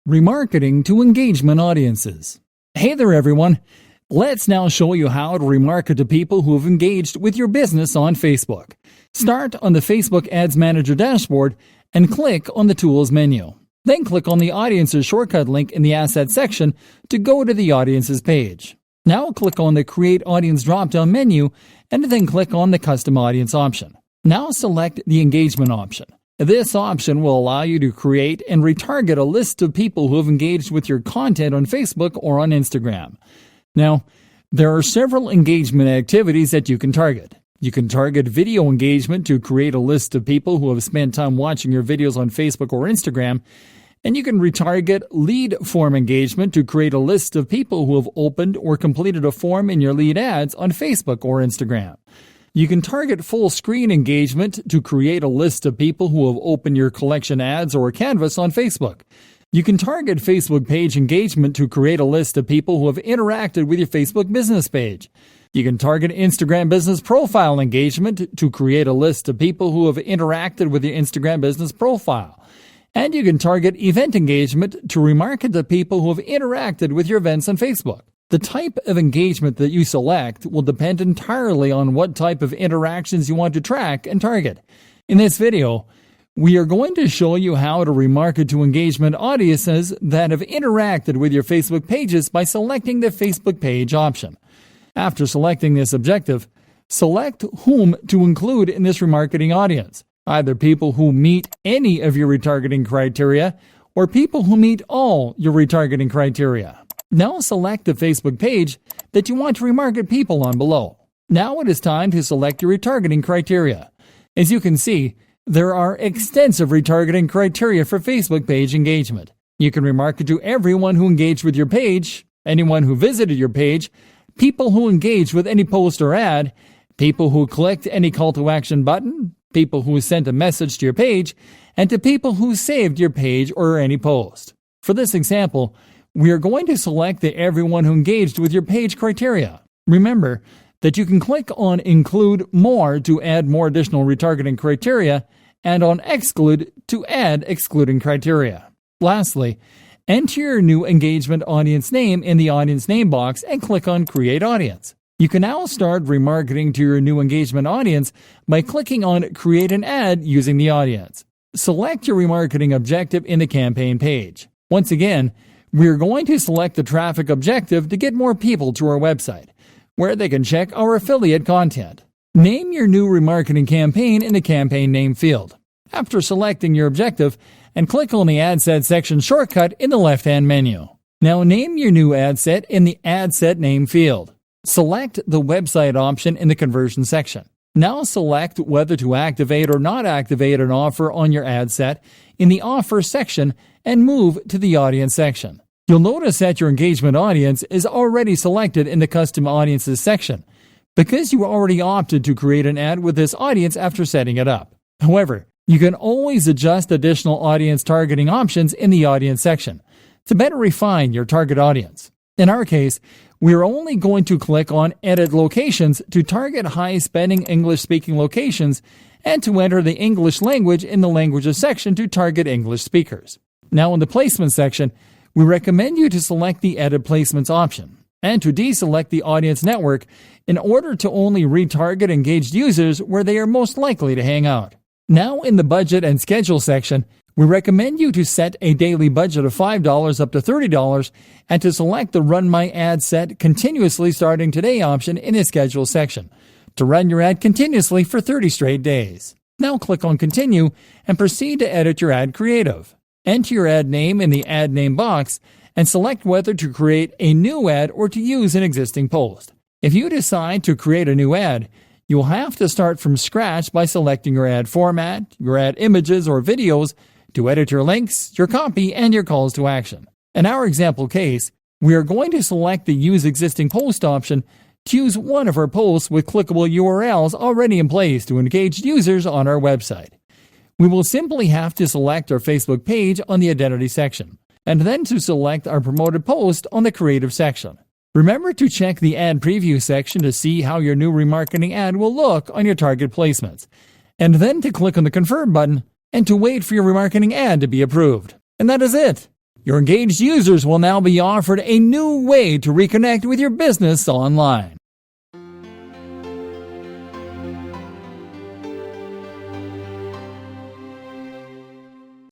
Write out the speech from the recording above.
Remarketing to engagement audiences. Hey there everyone! Let's now show you how to remarket to people who have engaged with your business on Facebook. Start on the Facebook Ads Manager dashboard and click on the Tools menu. Then click on the Audiences shortcut link in the Assets section to go to the Audiences page. Now click on the Create Audience drop-down menu and then click on the Custom Audience option. Now select the Engagement option. This option will allow you to create and retarget a list of people who have engaged with your content on Facebook or on Instagram. Now, there are several engagement activities that you can target. You can target video engagement to create a list of people who have spent time watching your videos on Facebook or Instagram, and you can retarget lead form engagement to create a list of people who have opened or completed a form in your lead ads on Facebook or Instagram. You can target full screen engagement to create a list of people who have opened your collection ads or canvas on Facebook. You can target Facebook page engagement to create a list of people who have interacted with your Facebook business page. You can target Instagram business profile engagement to create a list of people who have interacted with your Instagram business profile. And you can target event engagement to remarket to people who have interacted with your events on Facebook. The type of engagement that you select will depend entirely on what type of interactions you want to track and target. In this video, we are going to show you how to remarket to engagement audiences that have interacted with your Facebook pages by selecting the Facebook page option. After selecting this objective, select whom to include in this remarketing audience, either people who meet any of your retargeting criteria or people who meet all your retargeting criteria. Now select the Facebook page that you want to remarket people on below. Now it is time to select your retargeting criteria. As you can see, there are extensive retargeting criteria for Facebook page engagement. You can remarket to everyone who engaged with your page, anyone who visited your page, people who engaged with any post or ad, people who clicked any call to action button, people who sent a message to your page, and to people who saved your page or any post. For this example, we are going to select the everyone who engaged with your page criteria. Remember that you can click on Include More to add more additional retargeting criteria and on Exclude to add excluding criteria. Lastly, enter your new engagement audience name in the audience name box and click on Create Audience. You can now start remarketing to your new engagement audience by clicking on Create an Ad using the audience. Select your remarketing objective in the campaign page. Once again, we are going to select the traffic objective to get more people to our website, where they can check our affiliate content. Name your new remarketing campaign in the campaign name field. After selecting your objective, and click on the Ad Set section shortcut in the left-hand menu. Now name your new ad set in the Ad Set name field. Select the website option in the conversion section. Now select whether to activate or not activate an offer on your ad set in the Offer section and move to the Audience section. You'll notice that your engagement audience is already selected in the Custom Audiences section because you already opted to create an ad with this audience after setting it up. However, you can always adjust additional audience targeting options in the Audience section to better refine your target audience. In our case, we are only going to click on Edit Locations to target high-spending English-speaking locations and to enter the English language in the Languages section to target English speakers. Now in the Placement section, we recommend you to select the Edit Placements option and to deselect the Audience Network in order to only retarget engaged users where they are most likely to hang out. Now in the Budget and Schedule section, we recommend you to set a daily budget of $5 up to $30 and to select the Run My Ad Set Continuously Starting Today option in the Schedule section to run your ad continuously for 30 straight days. Now click on Continue and proceed to edit your ad creative. Enter your ad name in the Ad Name box and select whether to create a new ad or to use an existing post. If you decide to create a new ad, you will have to start from scratch by selecting your ad format, your ad images or videos to edit your links, your copy, and your calls to action. In our example case, we are going to select the Use Existing Post option to use one of our posts with clickable URLs already in place to engage users on our website. We will simply have to select our Facebook page on the Identity section, and then to select our promoted post on the Creative section. Remember to check the Ad Preview section to see how your new remarketing ad will look on your target placements, and then to click on the Confirm button and to wait for your remarketing ad to be approved. And that is it. Your engaged users will now be offered a new way to reconnect with your business online.